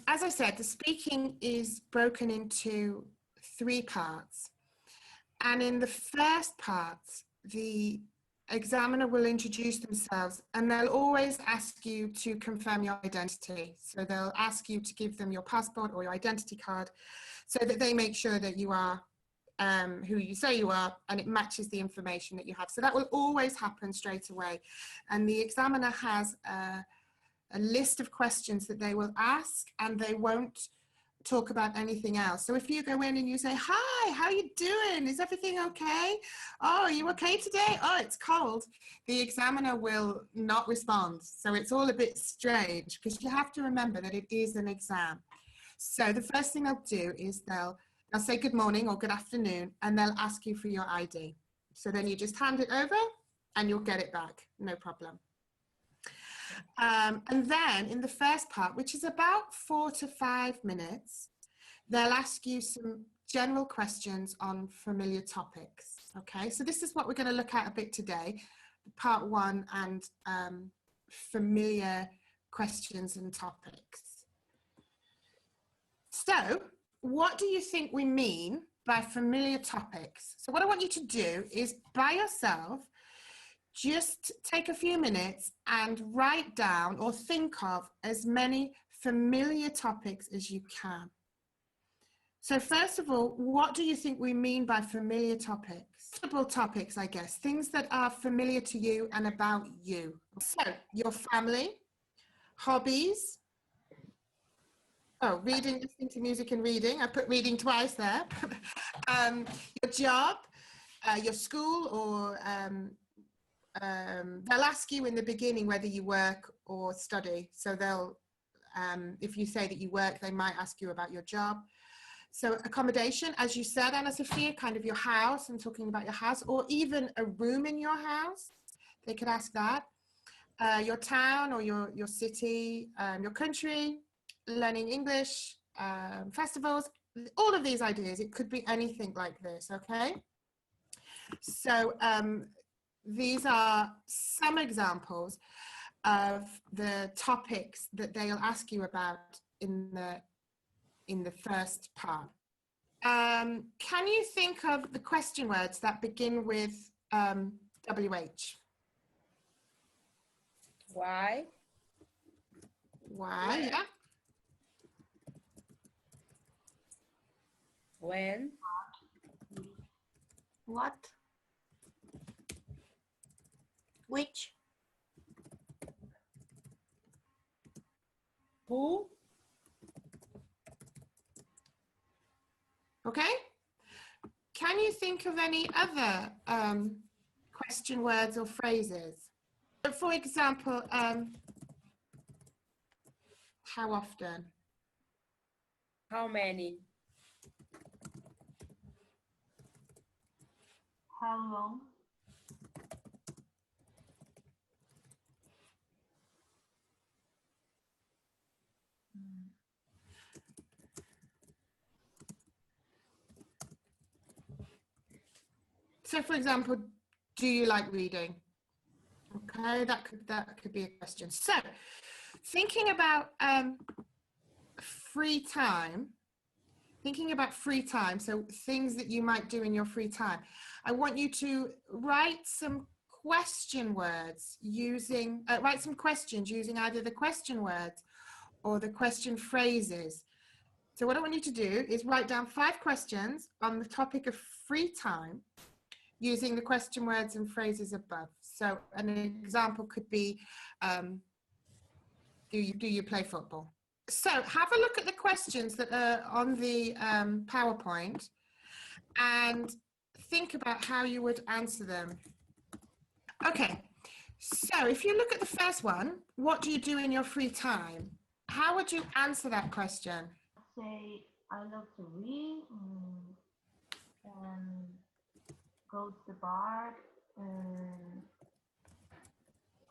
as I said, the speaking is broken into 3 parts. And in the first part, the examiner will introduce themselves and they'll always ask you to confirm your identity. So they'll ask you to give them your passport or your identity card so that they make sure that you are who you say you are and it matches the information that you have. So that will always happen straight away. And the examiner has a list of questions that they will ask, and they won't talk about anything else. So if you go in and you say, hi, how you doing? Is everything okay? Oh, are you okay today? Oh, it's cold. The examiner will not respond. So it's all a bit strange because you have to remember that it is an exam. So the first thing they'll do is they'll say good morning or good afternoon, and they'll ask you for your ID. So then you just hand it over and you'll get it back, no problem. And then in the first part, which is about 4 to 5 minutes, they'll ask you some general questions on familiar topics. Okay, so this is what we're going to look at a bit today, part 1 and familiar questions and topics. So what do you think we mean by familiar topics? So what I want you to do is by yourself, just take a few minutes and write down or think of as many familiar topics as you can. So first of all, what do you think we mean by familiar topics? Suitable topics, I guess, things that are familiar to you and about you. So your family, hobbies, oh, reading, listening to music and reading. I put reading twice there. Your job, your school, or they'll ask you in the beginning whether you work or study. So they'll, if you say that you work, they might ask you about your job. So accommodation, as you said, Anna Sophia, kind of your house and talking about your house, or even a room in your house. They could ask that. Your town or your city, your country, learning English, festivals, all of these ideas. It could be anything like this, okay? So these are some examples of the topics that they'll ask you about in the first part. Can you think of the question words that begin with WH? Why? Why, yeah. When? What? Which? Who? Okay. Can you think of any other question words or phrases? For example, how often? How many? How long? So for example, do you like reading? Okay, that could be a question. So thinking about free time, so things that you might do in your free time, I want you to write some question words using, write some questions using either the question words or the question phrases. So what I want you to do is write down 5 questions on the topic of free time using the question words and phrases above. So an example could be, do you play football? So have a look at the questions that are on the PowerPoint and think about how you would answer them. Okay, so if you look at the first one, what do you do in your free time? How would you answer that question? Say, I love to read and go to the bar.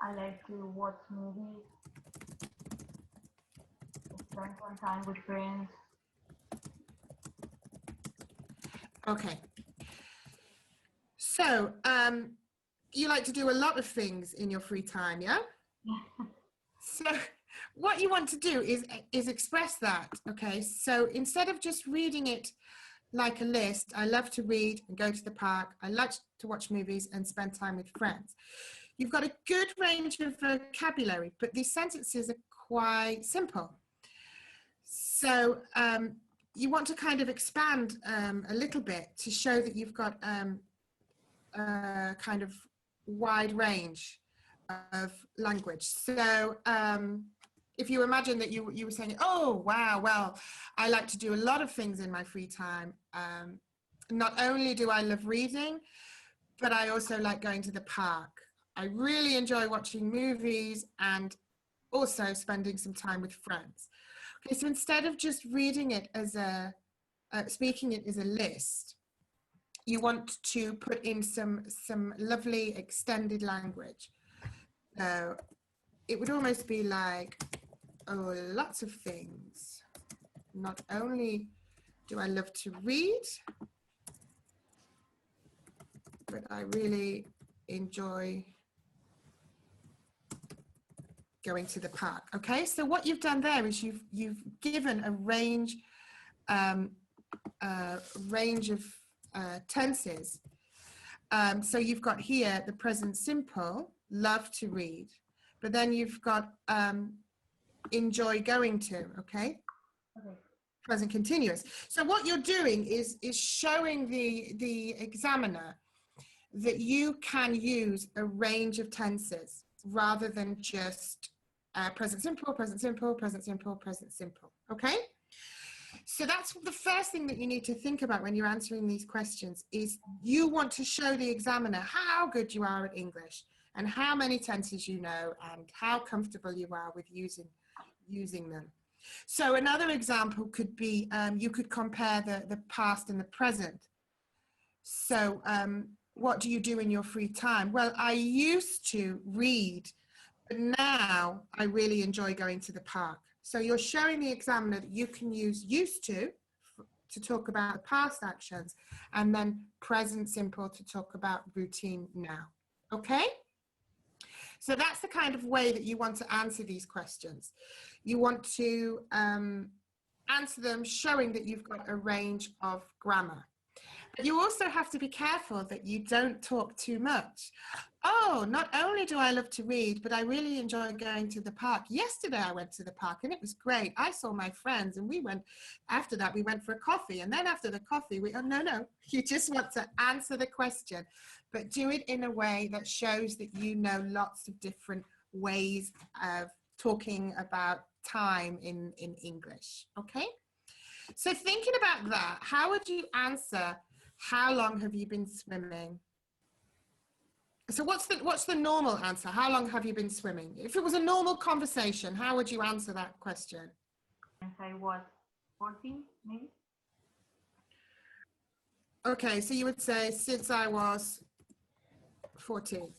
I like to watch movies, spend some time with friends. Okay. So, you like to do a lot of things in your free time, yeah? So, what you want to do is express that, okay? So instead of just reading it like a list, I love to read and go to the park, I like to watch movies and spend time with friends. You've got a good range of vocabulary, but these sentences are quite simple. So you want to kind of expand a little bit to show that you've got a kind of wide range of language. So if you imagine that you were saying, oh, wow, well, I like to do a lot of things in my free time. Not only do I love reading, but I also like going to the park. I really enjoy watching movies and also spending some time with friends. Okay, so instead of just reading it as speaking it as a list, you want to put in some lovely extended language. So it would almost be like, oh, lots of things. Not only do I love to read, but I really enjoy going to the park. Okay, so what you've done there is you've given a range of tenses. So you've got here the present simple, love to read, but then you've got enjoy going to, okay? Okay. Present continuous. So what you're doing is showing the examiner that you can use a range of tenses rather than just present simple, present simple, present simple, present simple, okay? So that's the first thing that you need to think about when you're answering these questions is you want to show the examiner how good you are at English and how many tenses you know and how comfortable you are with using them. So another example could be you could compare the past and the present. So what do you do in your free time? Well, I used to read, but now I really enjoy going to the park. So you're showing the examiner that you can use used to talk about past actions and then present simple to talk about routine now. Okay? So that's the kind of way that you want to answer these questions. You want to answer them showing that you've got a range of grammar. But you also have to be careful that you don't talk too much. Oh, not only do I love to read, but I really enjoy going to the park. Yesterday I went to the park and it was great. I saw my friends and after that we went for a coffee, and then after the coffee no, you just want to answer the question, but do it in a way that shows that you know lots of different ways of talking about time in English, okay? So thinking about that, how would you answer, how long have you been swimming? So what's the normal answer? How long have you been swimming? If it was a normal conversation, how would you answer that question? Since I was 14, maybe? Okay, so you would say since I was 14,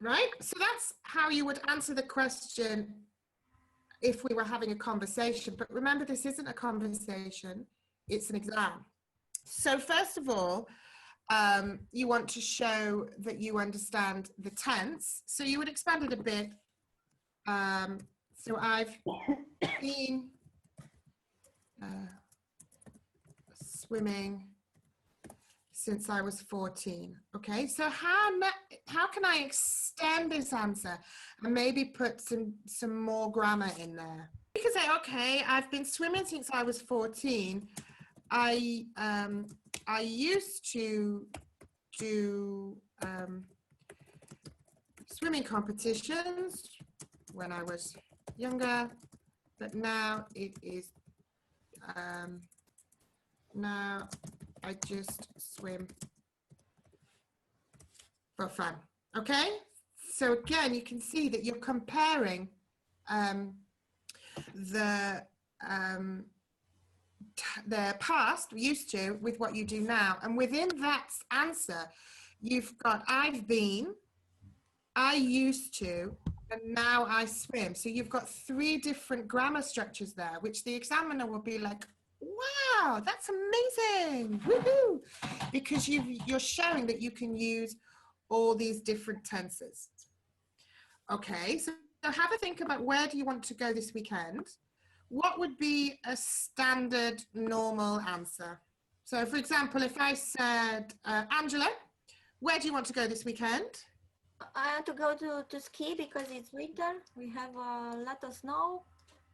right? So that's how you would answer the question if we were having a conversation. But remember, this isn't a conversation, it's an exam. So first of all, you want to show that you understand the tense. So you would expand it a bit. So I've been swimming since I was 14. Okay, so how can I extend this answer and maybe put some more grammar in there? You could say, okay, I've been swimming since I was 14. I used to do swimming competitions when I was younger, but now it is now I just swim for fun. Okay, so again you can see that you're comparing the past, used to, with what you do now. And within that answer, you've got I've been, I used to, and now I swim. So you've got 3 different grammar structures there, which the examiner will be like, wow, that's amazing, woohoo! Because you're showing that you can use all these different tenses. Okay, so So have a think about where do you want to go this weekend? What would be a standard normal answer? So for example, if I said, Angela, where do you want to go this weekend? I want to go to ski because it's winter. We have a lot of snow,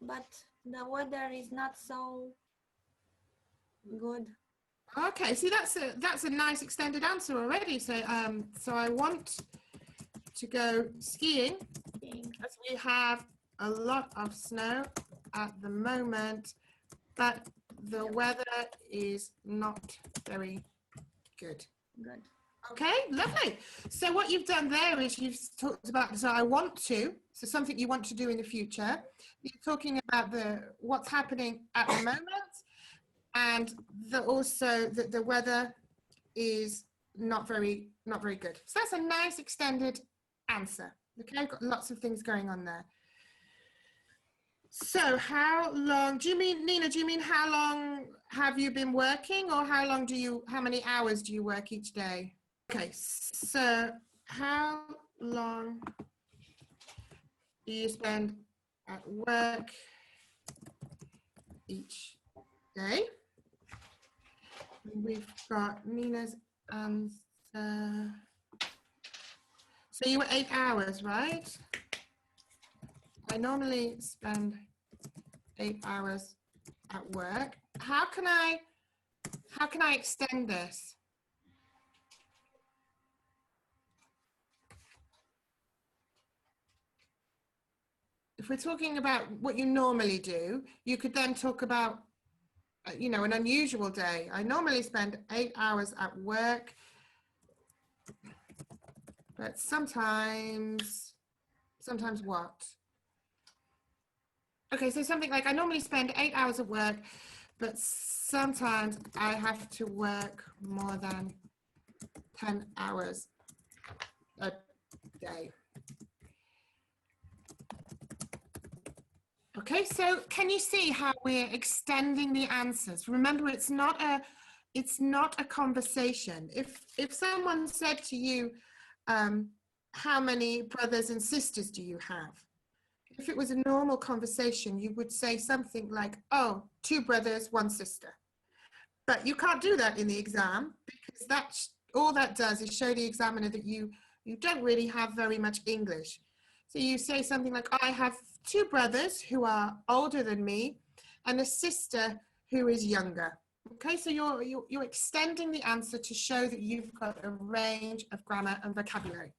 but the weather is not so good. Okay, see that's a nice extended answer already. So so I want to go skiing as we have a lot of snow at the moment, but the weather is not very good. Good. Okay, lovely. So what you've done there is you've talked about, so I want to, so something you want to do in the future. You're talking about what's happening at the moment, and also that the weather is not very good. So that's a nice extended answer. Okay, I've got lots of things going on there. So how long, do you mean, Nina, do you mean how long have you been working, or how many hours do you work each day? Okay, so how long do you spend at work each day? We've got Nina's answer. So you were 8 hours, right? I normally spend 8 hours at work. How can I extend this? If we're talking about what you normally do, you could then talk about, you know, an unusual day. I normally spend 8 hours at work, but sometimes what? Okay, so something like I normally spend 8 hours at work, but sometimes I have to work more than 10 hours a day. Okay, so can you see how we're extending the answers? Remember, it's not a conversation. If someone said to you, how many brothers and sisters do you have? If it was a normal conversation, you would say something like, oh, 2 brothers, 1 sister. But you can't do that in the exam, because all that does is show the examiner that you don't really have very much English. So you say something like, I have 2 brothers who are older than me and a sister who is younger. Okay, so you're extending the answer to show that you've got a range of grammar and vocabulary.